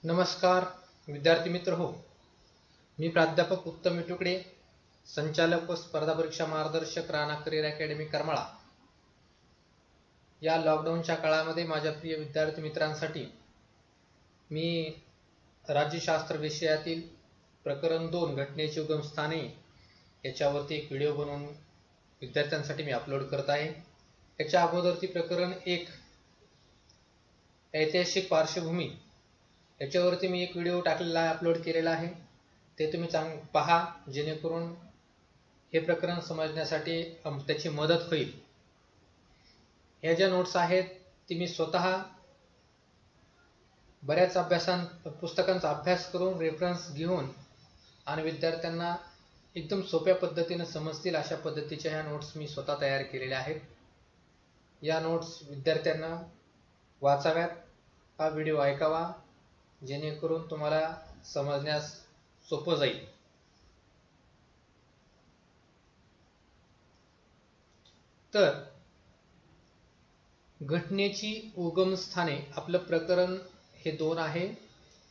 नमस्कार विद्यार्थी मित्र हो. मी प्राध्यापक उत्तम विटुकडे, संचालक व स्पर्धा परीक्षा मार्गदर्शक, राणा करियर अकॅडमी करमाळा. या लॉकडाऊनच्या काळामध्ये माझ्या प्रिय विद्यार्थी मित्रांसाठी मी राज्यशास्त्र विषयातील प्रकरण 2 घटनेची उगमस्थाने याच्यावरती एक व्हिडिओ बनवून विद्यार्थ्यांसाठी मी अपलोड करत आहे. याच्या अगोदरती प्रकरण 1 ऐतिहासिक पार्श्वभूमी याच्यावरती मी एक व्हिडिओ टाकलेला आहे, अपलोड केलेला आहे. ते तुम्ही पहा, जेणेकरून हे प्रकरण समजण्यासाठी त्याची मदत होईल. ह्या ज्या नोट्स आहेत ती मी स्वतः बऱ्याच पुस्तकांचा अभ्यास करून रेफरन्स घेऊन आणि विद्यार्थ्यांना एकदम सोप्या पद्धतीने समजतील अशा पद्धतीच्या ह्या नोट्स मी स्वतः तयार केलेल्या आहेत. या नोट्स विद्यार्थ्यांना वाचाव्यात, हा व्हिडिओ ऐकावा, जेणेकरून तुम्हाला समजण्यास सोपं जाईल. तर घटनेची उगमस्थाने, आपलं प्रकरण हे 2 आहे,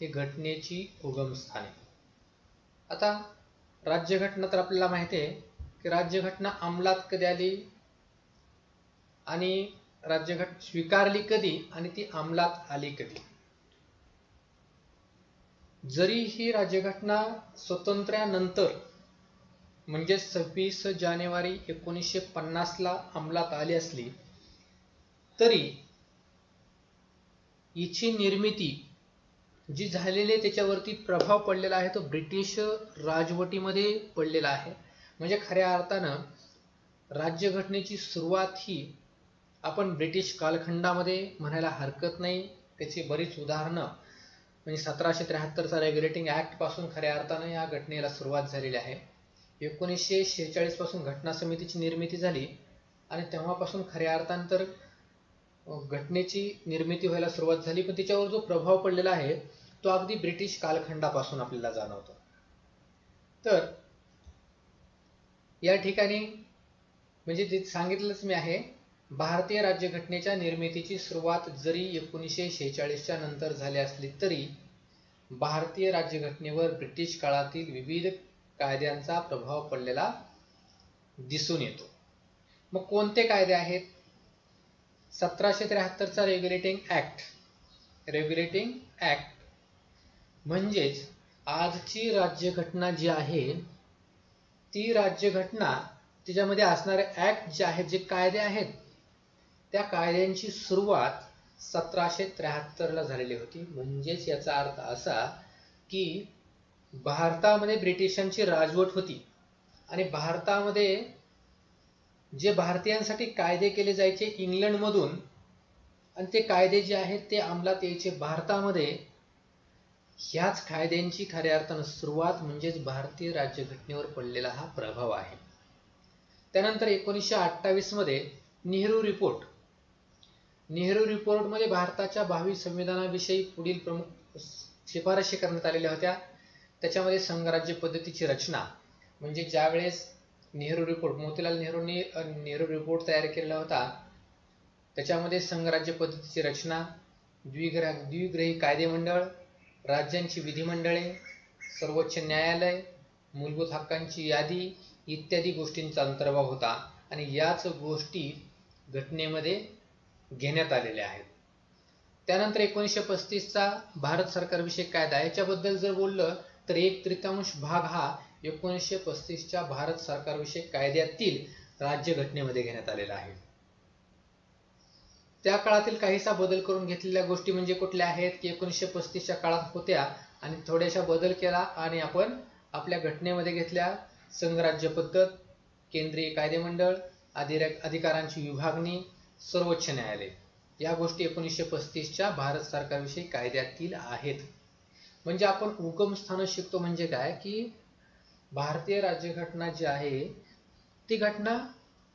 हे घटनेची उगमस्थाने. आता राज्यघटना तर आपल्याला माहिती आहे की राज्यघटना अंमलात कधी आली आणि राज्यघटना स्वीकारली कधी आणि ती अंमलात आली कधी. जरी ही राज्यघटना स्वातंत्र्यानंतर म्हणजे 26 जानेवारी 1950 ला अंमलात आली असली तरी हिची निर्मिती जी झालेली आहे त्याच्यावरती प्रभाव पडलेला आहे तो ब्रिटिश राजवटीमध्ये पडलेला आहे. म्हणजे खऱ्या अर्थानं राज्यघटनेची सुरुवात ही आपण ब्रिटिश कालखंडामध्ये म्हणायला हरकत नाही. त्याची बरीच उदाहरणं म्हणजे 1773चा रेग्युलेटिंग ऍक्ट पासून खऱ्या अर्थानं या घटनेला सुरुवात झालेली आहे. 1946 पासून घटना समितीची निर्मिती झाली आणि तेव्हापासून खऱ्या अर्थानं तर घटनेची निर्मिती व्हायला सुरुवात झाली, पण त्याच्यावर जो प्रभाव पडलेला आहे तो अगदी ब्रिटिश कालखंडापासून आपल्याला जाणवतो. तर या ठिकाणी म्हणजे जे सांगितलंच मी आहे, भारतीय राज्यघटनेच्या निर्मितीची सुरुवात जरी 1946च्या नंतर झाली असली तरी भारतीय राज्यघटनेवर ब्रिटिश काळातील विविध कायद्यांचा प्रभाव पडलेला दिसून येतो. मग कोणते कायदे आहेत? 1773चा रेग्युलेटिंग ऍक्ट म्हणजेच आजची राज्यघटना जी आहे ती राज्यघटना, त्याच्यामध्ये असणारे ऍक्ट जे आहेत, जे कायदे आहेत, त्या कायद्यांची सुरुवात 1773ला झालेली होती. म्हणजेच याचा अर्थ असा की भारतामध्ये ब्रिटिशांची राजवट होती आणि भारतामध्ये जे भारतीयांसाठी कायदे केले जायचे इंग्लंडमधून आणि ते कायदे जे आहेत ते अंमलात यायचे भारतामध्ये, ह्याच कायद्यांची खऱ्या अर्थानं सुरुवात म्हणजेच भारतीय राज्यघटनेवर पडलेला हा प्रभाव आहे. त्यानंतर 1928 मध्ये नेहरू रिपोर्टमध्ये भारताच्या भावी संविधानाविषयी पुढील प्रमुख शिफारशी करण्यात आलेल्या होत्या. त्याच्यामध्ये संघराज्य पद्धतीची रचना, म्हणजे ज्यावेळेस मोतीलाल नेहरूंनी नेहरू रिपोर्ट तयार केलेला होता त्याच्यामध्ये संघराज्य पद्धतीची रचना, द्विग्रही कायदेमंडळ, राज्यांची विधिमंडळे, सर्वोच्च न्यायालय, मूलभूत हक्कांची यादी इत्यादी गोष्टींचा अंतर्भाव होता आणि याच गोष्टी घटनेमध्ये घेण्यात आलेल्या आहेत. त्यानंतर 1935चा भारत सरकारविषयक कायदा, याच्याबद्दल जर बोललं तर 1/3 भाग हा 1935च्या भारत सरकारविषयक कायद्यातील राज्यघटनेमध्ये घेण्यात आलेला आहे. त्या काळातील काहीसा बदल करून घेतलेल्या गोष्टी म्हणजे कुठल्या आहेत की 1935च्या काळात होत्या आणि थोड्याशा बदल केला आणि आपण आपल्या घटनेमध्ये घेतल्या. संघराज्य पद्धत, केंद्रीय कायदेमंडळ, अधिकारांची विभागणी, सर्वोच्च न्यायालय, या गोष्टी 1935च्या भारत सरकारविषयी कायद्यातील आहेत. म्हणजे आपण उगमस्थान शिकतो म्हणजे काय की भारतीय राज्यघटना जी आहे ती घटना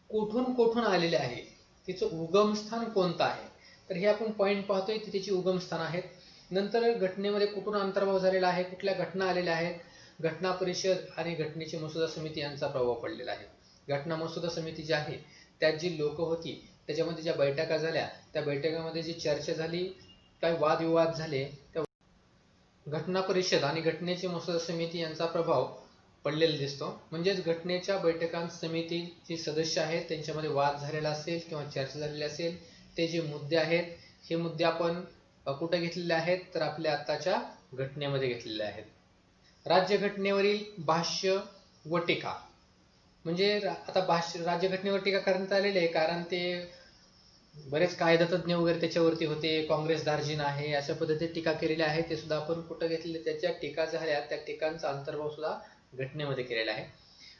कुठून आलेली आहे, तिचं उगमस्थान कोणतं आहे, तर हे आपण पॉइंट पाहतोय की त्याची उगमस्थान आहेत. नंतर घटनेमध्ये कुठून अंतर्भाव झालेला आहे, कुठल्या घटना आलेल्या आहेत, घटना परिषद आणि घटनेची मसुदा समिती यांचा प्रभाव पडलेला आहे. घटना मसुदा समिती जी आहे त्यात जी लोक होती, त्याच्यामध्ये ज्या बैठका झाल्या, त्या बैठकामध्ये जी चर्चा झाली, काही वादविवाद झाले, घटना परिषद आणि घटनेची मसुदा समिती यांचा प्रभाव पडलेला दिसतो. म्हणजेच घटनेच्या बैठकांत समितीचे सदस्य आहेत त्यांच्यामध्ये वाद झालेला असेल किंवा चर्चा झालेली असेल, ते जे मुद्दे आहेत हे मुद्दे आपण कुठे घेतलेले आहेत तर आपल्या आताच्या घटनेमध्ये घेतलेले आहेत. राज्यघटनेवरील भाष्य व टीका. म्हणजे आता राज्यघटनेवर टीका करण्यात आलेली आहे कारण ते बरेच कायदातज्ञ वगैरे त्याच्यावरती होते, काँग्रेस दार्जिन आहे अशा पद्धतीने टीका केलेली आहे. ते सुद्धा आपण कुठं घेतलेले, त्याच्या टीका झाल्या त्या टीकांचा अंतर्भाव सुद्धा घटनेमध्ये केलेला आहे.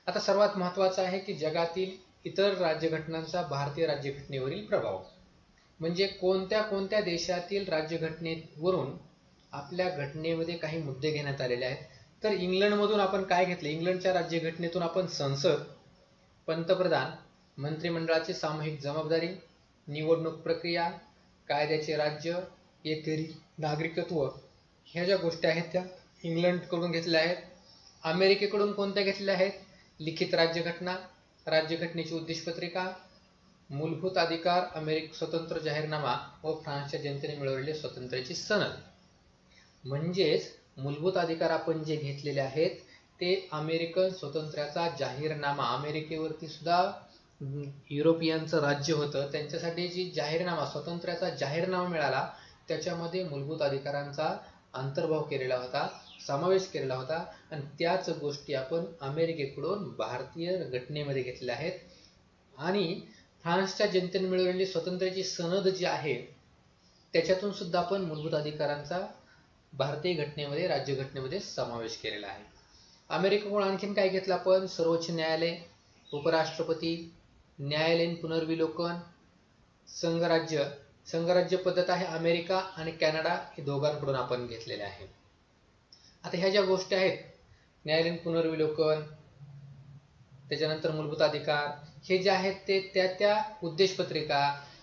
आता सर्वात महत्वाचं आहे की जगातील इतर राज्यघटनांचा भारतीय राज्यघटनेवरील प्रभाव. म्हणजे कोणत्या कोणत्या देशातील राज्यघटनेवरून आपल्या घटनेमध्ये काही मुद्दे घेण्यात आलेले आहेत. तर इंग्लंडमधून आपण काय घेतले, इंग्लंडच्या राज्यघटनेतून आपण संसद, पंतप्रधान, मंत्रिमंडळाची सामूहिक जबाबदारी, निवडणूक प्रक्रिया, कायद्याचे राज्य, एकेरी नागरिकत्व ह्या ज्या गोष्टी आहेत त्या इंग्लंडकडून घेतल्या आहेत. अमेरिकेकडून कोणत्या घेतलेल्या आहेत, लिखित राज्यघटना, राज्यघटनेची उद्देशपत्रिका, मूलभूत अधिकार, स्वतंत्र जाहीरनामा व फ्रान्सच्या जनतेने मिळवलेले स्वातंत्र्याची सनद. म्हणजेच मूलभूत अधिकार आपण जे घेतलेले आहेत ते अमेरिकन स्वातंत्र्याचा जाहीरनामा, अमेरिकेवरती सुद्धा युरोपियनचं राज्य होतं त्यांच्यासाठी जी जाहीरनामा, स्वातंत्र्याचा जाहीरनामा मिळाला त्याच्यामध्ये मूलभूत अधिकारांचा अंतर्भाव केलेला होता, समावेश केलेला होता आणि त्याच गोष्टी आपण अमेरिकेकडून भारतीय घटनेमध्ये घेतलेल्या आहेत. आणि फ्रान्सच्या जनतेने मिळवलेली स्वातंत्र्याची सनद जी आहे त्याच्यातून सुद्धा आपण मूलभूत अधिकारांचा भारतीय घटनेमध्ये, राज्यघटनेमध्ये समावेश केलेला आहे. अमेरिकेकडून आणखीन काय घेतलं आपण, सर्वोच्च न्यायालय, उपराष्ट्रपती, न्यायालयीन पुनर्विलोकन, संघराज्य. संघराज्य पद्धत आहे अमेरिका आणि कॅनडा हे दोघांकडून आपण घेतलेले आहे. आता ह्या ज्या गोष्टी आहेत, न्यायालयीन पुनर्विलोकन, त्याच्यानंतर मूलभूत अधिकार, हे जे आहेत ते त्या उद्देशपत्रिका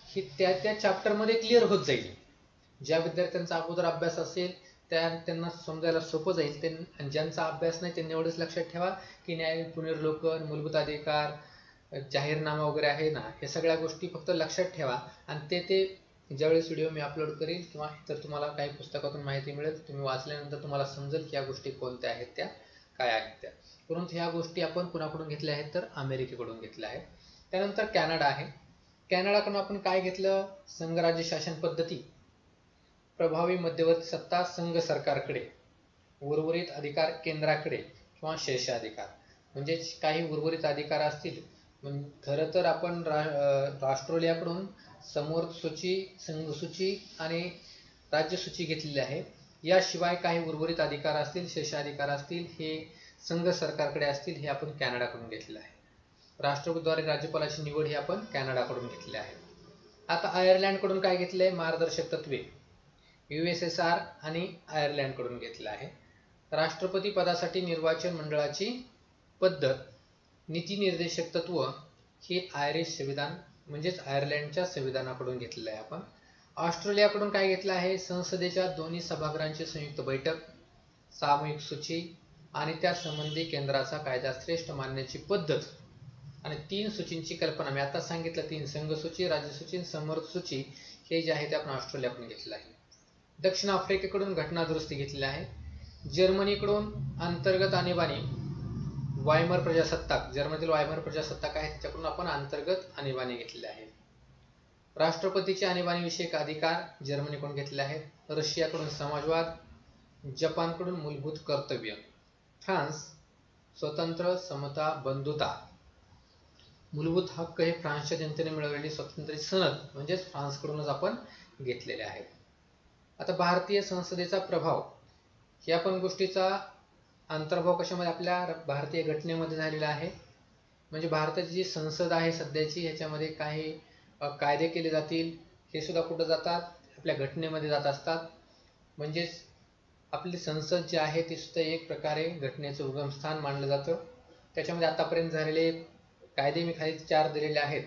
ही त्या चॅप्टरमध्ये क्लिअर होत जाईल. ज्या विद्यार्थ्यांचा अगोदर अभ्यास असेल त्यांना समजायला सोपं जाईल. ज्यांचा अभ्यास नाही त्यांनी एवढंच लक्षात ठेवा की न्यायालयीन पुनर्विलोकन, मूलभूत अधिकार, जाहीरनामा वगैरे आहे ना, हे सगळ्या गोष्टी फक्त लक्षात ठेवा आणि ते ज्यावेळेस व्हिडिओ मी अपलोड करेल किंवा इतर तुम्हाला काही पुस्तकातून माहिती मिळेल, तुम्ही वाचल्यानंतर तुम्हाला समजेल की या गोष्टी कोणत्या आहेत, त्या काय आहेत त्या. परंतु ह्या गोष्टी आपण कुणाकडून घेतल्या आहेत तर अमेरिकेकडून घेतल्या आहेत. त्यानंतर कॅनडा आहे. कॅनडाकडून आपण काय घेतलं, संघराज्य शासन पद्धती, प्रभावी मध्यवर्ती सत्ता संघ सरकारकडे, उर्वरित अधिकार केंद्राकडे किंवा शेषाधिकार. म्हणजे काही उर्वरित अधिकार असतील, खरं तर आपण ऑस्ट्रेलियाकडून समवर्त सूची, संघसूची आणि राज्यसूची घेतलेली आहे. याशिवाय काही उर्वरित अधिकार असतील, शेषाधिकार असतील, हे संघ सरकारकडे असतील, हे आपण कॅनडाकडून घेतलेलं आहे. राष्ट्रपतीद्वारे राज्यपालाची निवड ही आपण कॅनडाकडून घेतली आहे. आता आयर्लंडकडून काय घेतलंय, मार्गदर्शक तत्वे, USSR आणि आयर्लंडकडून घेतलं आहे. राष्ट्रपती पदासाठी निर्वाचन मंडळाची पद्धत, नीती निर्देशक तत्व हे आयरिश संविधान म्हणजेच आयर्लंडच्या संविधानाकडून घेतलेलं आहे आपण. ऑस्ट्रेलियाकडून काय घेतलं आहे, संसदेच्या दोन्ही सभागृहांची संयुक्त बैठक, सामूहिक सूची आणि त्या संबंधी केंद्राचा कायदा श्रेष्ठ मानण्याची पद्धत आणि 3 सूचींची कल्पना. मी आता सांगितलं 3, संघसूची, राज्यसूची, समवर्त सूची, हे जे आहे ते आपण ऑस्ट्रेलियाकडून घेतलं आहे. दक्षिण आफ्रिकेकडून घटना दुरुस्ती घेतलेली आहे. जर्मनीकडून अंतर्गत आणीबाणी, वायमर प्रजासत्ताक, जर्मनीतील वायमर प्रजासत्ताक आहे त्याच्याकडून आपण अंतर्गत आणीबाणी घेतलेली आहे. राष्ट्रपतीचे आणीबाणीविषयक अधिकार जर्मनीकडून घेतलेले आहेत. रशियाकडून समाजवाद, जपानकडून मूलभूत कर्तव्य, फ्रान्स स्वतंत्र, समता, बंधुता, मूलभूत हक्क हे फ्रान्सच्या जनतेने मिळवलेली स्वातंत्र्य सनद म्हणजेच फ्रान्सकडूनच आपण घेतलेले आहेत. आता भारतीय संसदेचा प्रभाव, या पण गोष्टीचा अंतर्भाव कशामध्ये, आपल्या भारतीय घटनेमध्ये झालेला आहे. म्हणजे भारताची जी संसद आहे सध्याची, ह्याच्यामध्ये काही कायदे केले जातील, हे सुद्धा कुठं जातात, आपल्या घटनेमध्ये जात असतात. म्हणजेच आपली संसद जी आहे ती सुद्धा एक प्रकारे घटनेचं उगमस्थान मानलं जातं. त्याच्यामध्ये आतापर्यंत झालेले कायदे मी खाली 4 दिलेले आहेत,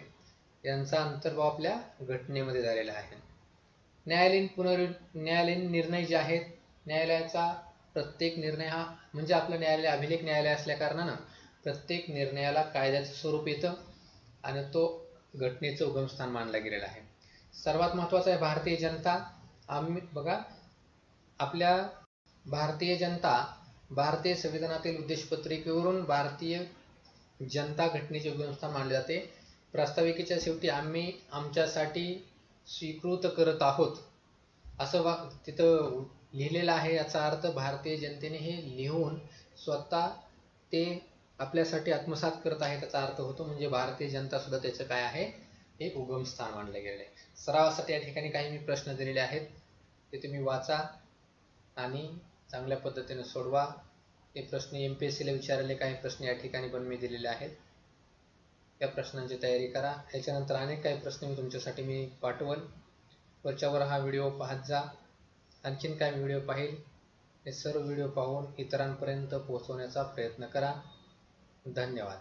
यांचा अंतर्भाव आपल्या घटनेमध्ये झालेला आहे. न्यायालयीन निर्णय जे आहेत, न्यायालयाचा प्रत्येक निर्णय हा म्हणजे आपलं न्यायालय अभिलेख न्यायालय असल्या कारणानं प्रत्येक निर्णयाला कायद्याचं स्वरूप येतं आणि तो घटनेचं उगमस्थान मानला गेलेला आहे. सर्वात महत्त्वाचं आहे भारतीय जनता. आम्ही बघा आपल्या भारतीय जनता भारतीय संविधानातील उद्देशपत्रिकेवरून भारतीय जनता घटनेचे उगमस्थान मानले जाते. प्रास्ताविकेच्या शेवटी आम्ही आमच्यासाठी स्वीकृत करत आहोत असं तिथं लिहिलेलं आहे. याचा अर्थ भारतीय जनतेने हे लिहून स्वतः ते आपल्यासाठी आत्मसात करत आहे त्याचा अर्थ होतो. म्हणजे भारतीय जनता सुद्धा त्याचं काय आहे, हे उगमस्थान मानले गेले आहे. सरावासाठी या ठिकाणी काही मी प्रश्न दिलेले आहेत, ते तुम्ही वाचा आणि चांगल्या पद्धतीने सोडवा. हे प्रश्न MPSC ला विचारलेले काही प्रश्न या ठिकाणी पण मी दिलेले आहेत. या प्रश्नांची तयारी करा. याच्यानंतर अनेक काही प्रश्न तुमच्यासाठी मी पाठवल. वरच्यावर हा व्हिडिओ पाहत जा. आणखीन काय व्हिडिओ पाहिल हे सर्व व्हिडिओ पाहून इतरांपर्यंत पोहोचवण्याचा प्रयत्न करा. धन्यवाद.